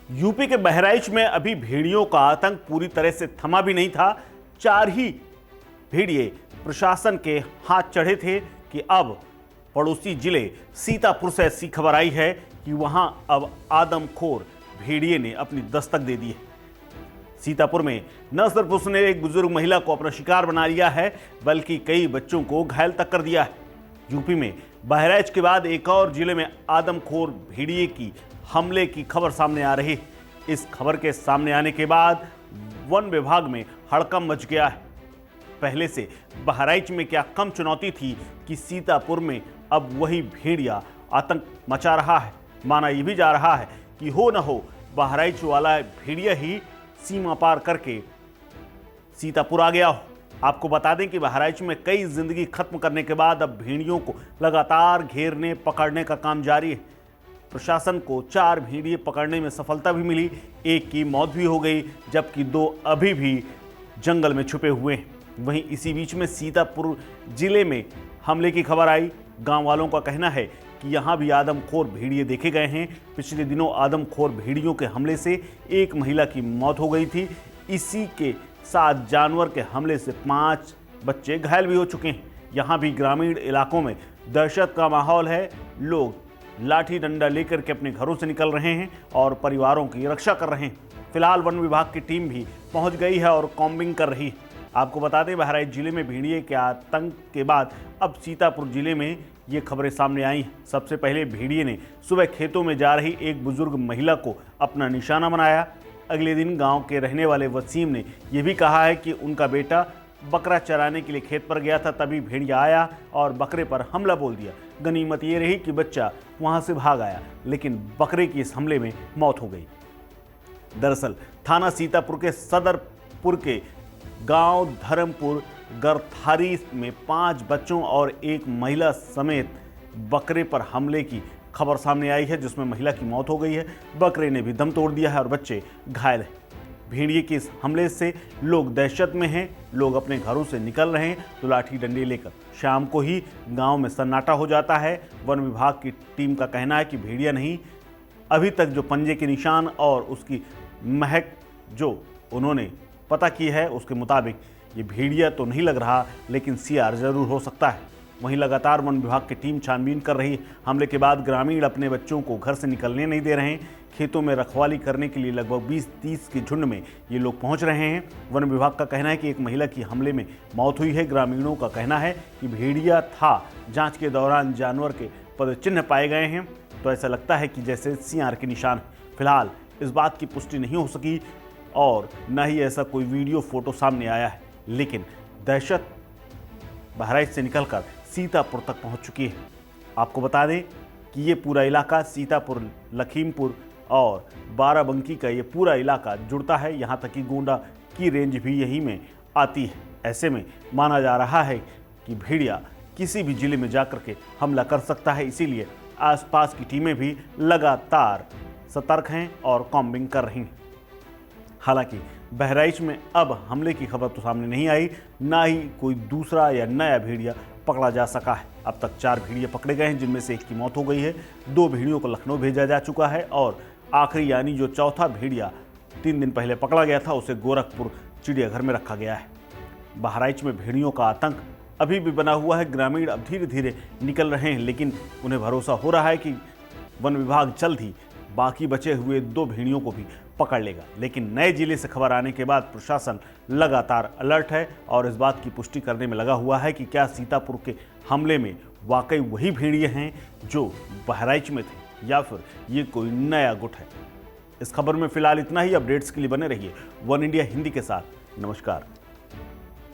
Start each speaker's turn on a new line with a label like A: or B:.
A: UP के बहराइच में अभी भेड़ियों का आतंक पूरी तरह से थमा भी नहीं था। 4 ही भेड़िए प्रशासन के हाथ चढ़े थे कि अब पड़ोसी जिले सीतापुर से ऐसी खबर आई है कि वहां अब आदमखोर भेड़िए ने अपनी दस्तक दे दी है। सीतापुर में न सिर्फ उसने एक बुजुर्ग महिला को अपना शिकार बना लिया है, बल्कि कई बच्चों को घायल तक कर दिया है। यूपी में बहराइच के बाद एक और जिले में आदमखोर भेड़िए की हमले की खबर सामने आ रही है। इस खबर के सामने आने के बाद वन विभाग में हड़कंप मच गया है। पहले से बहराइच में क्या कम चुनौती थी कि सीतापुर में अब वही भेड़िया आतंक मचा रहा है। माना यह भी जा रहा है कि हो न हो बहराइच वाला भेड़िया ही सीमा पार करके सीतापुर आ गया हो। आपको बता दें कि बहराइच में कई जिंदगी खत्म करने के बाद अब भेड़ियों को लगातार घेरने पकड़ने का काम जारी है। प्रशासन को 4 भेड़िए पकड़ने में सफलता भी मिली, एक की मौत भी हो गई, जबकि 2 अभी भी जंगल में छुपे हुए हैं। वहीं इसी बीच में सीतापुर जिले में हमले की खबर आई। गांव वालों का कहना है कि यहां भी आदमखोर भेड़िए देखे गए हैं। पिछले दिनों आदमखोर भेड़ियों के हमले से एक महिला की मौत हो गई थी। इसी के साथ जानवर के हमले से 5 बच्चे घायल भी हो चुके हैं। यहां भी ग्रामीण इलाकों में दहशत का माहौल है। लोग लाठी डंडा लेकर के अपने घरों से निकल रहे हैं और परिवारों की रक्षा कर रहे हैं। फिलहाल वन विभाग की टीम भी पहुंच गई है और कॉम्बिंग कर रही है। आपको बता दें, बहराइच जिले में भेड़िए के आतंक के बाद अब सीतापुर जिले में ये खबरें सामने आई हैं। सबसे पहले भेड़िए ने सुबह खेतों में जा रही एक बुजुर्ग महिला को अपना निशाना बनाया। अगले दिन गांव के रहने वाले वसीम ने यह भी कहा है कि उनका बेटा बकरा चराने के लिए खेत पर गया था, तभी भेड़िया आया और बकरे पर हमला बोल दिया। गनीमत ये रही कि बच्चा वहां से भाग आया, लेकिन बकरे की इस हमले में मौत हो गई। दरअसल थाना सीतापुर के सदरपुर के गांव धर्मपुर गरथारी में 5 बच्चों और एक महिला समेत बकरे पर हमले की खबर सामने आई है, जिसमें महिला की मौत हो गई है। बकरे ने भी दम तोड़ दिया है और बच्चे घायल हैं। भेड़िए के इस हमले से लोग दहशत में हैं। लोग अपने घरों से निकल रहे हैं तो लाठी डंडे लेकर। शाम को ही गांव में सन्नाटा हो जाता है। वन विभाग की टीम का कहना है कि भेड़िया नहीं, अभी तक जो पंजे के निशान और उसकी महक जो उन्होंने पता की है, उसके मुताबिक ये भेड़िया तो नहीं लग रहा, लेकिन सियार जरूर हो सकता है। वहीं लगातार वन विभाग की टीम छानबीन कर रही है। हमले के बाद ग्रामीण अपने बच्चों को घर से निकलने नहीं दे रहे हैं। खेतों में रखवाली करने के लिए लगभग 20-30 के झुंड में ये लोग पहुंच रहे हैं। वन विभाग का कहना है कि एक महिला की हमले में मौत हुई है। ग्रामीणों का कहना है कि भेड़िया था। जांच के दौरान जानवर के पदचिन्ह पाए गए हैं, तो ऐसा लगता है कि जैसे सियार के निशान। फिलहाल इस बात की पुष्टि नहीं हो सकी और न ही ऐसा कोई वीडियो फोटो सामने आया है, लेकिन दहशत बहराइच से निकलकर सीतापुर तक पहुंच चुकी है। आपको बता दें कि ये पूरा इलाका सीतापुर, लखीमपुर और बाराबंकी का ये पूरा इलाका जुड़ता है। यहाँ तक कि गोंडा की रेंज भी यहीं में आती है। ऐसे में माना जा रहा है कि भेड़िया किसी भी जिले में जाकर के हमला कर सकता है। इसीलिए आसपास की टीमें भी लगातार सतर्क हैं और कॉम्बिंग कर रही हैं। हालांकि बहराइच में अब हमले की खबर तो सामने नहीं आई, ना ही कोई दूसरा या नया भेड़िया पकड़ा जा सका है। अब तक 4 भेड़िए पकड़े गए हैं, जिनमें से एक की मौत हो गई है। 2 भेड़ियों को लखनऊ भेजा जा चुका है और आखिरी यानी जो चौथा भेड़िया 3 दिन पहले पकड़ा गया था, उसे गोरखपुर चिड़ियाघर में रखा गया है। बहराइच में भेड़ियों का आतंक अभी भी बना हुआ है। ग्रामीण अब धीरे धीरे निकल रहे हैं, लेकिन उन्हें भरोसा हो रहा है कि वन विभाग जल्द ही बाकी बचे हुए 2 भेड़ियों को भी पकड़ लेगा। लेकिन नए जिले से खबर आने के बाद प्रशासन लगातार अलर्ट है और इस बात की पुष्टि करने में लगा हुआ है कि क्या सीतापुर के हमले में वाकई वही भेड़िए हैं जो बहराइच में थे, या फिर ये कोई नया गुट है। इस खबर में फिलहाल इतना ही। अपडेट्स के लिए बने रहिए वन इंडिया हिंदी के साथ। नमस्कार।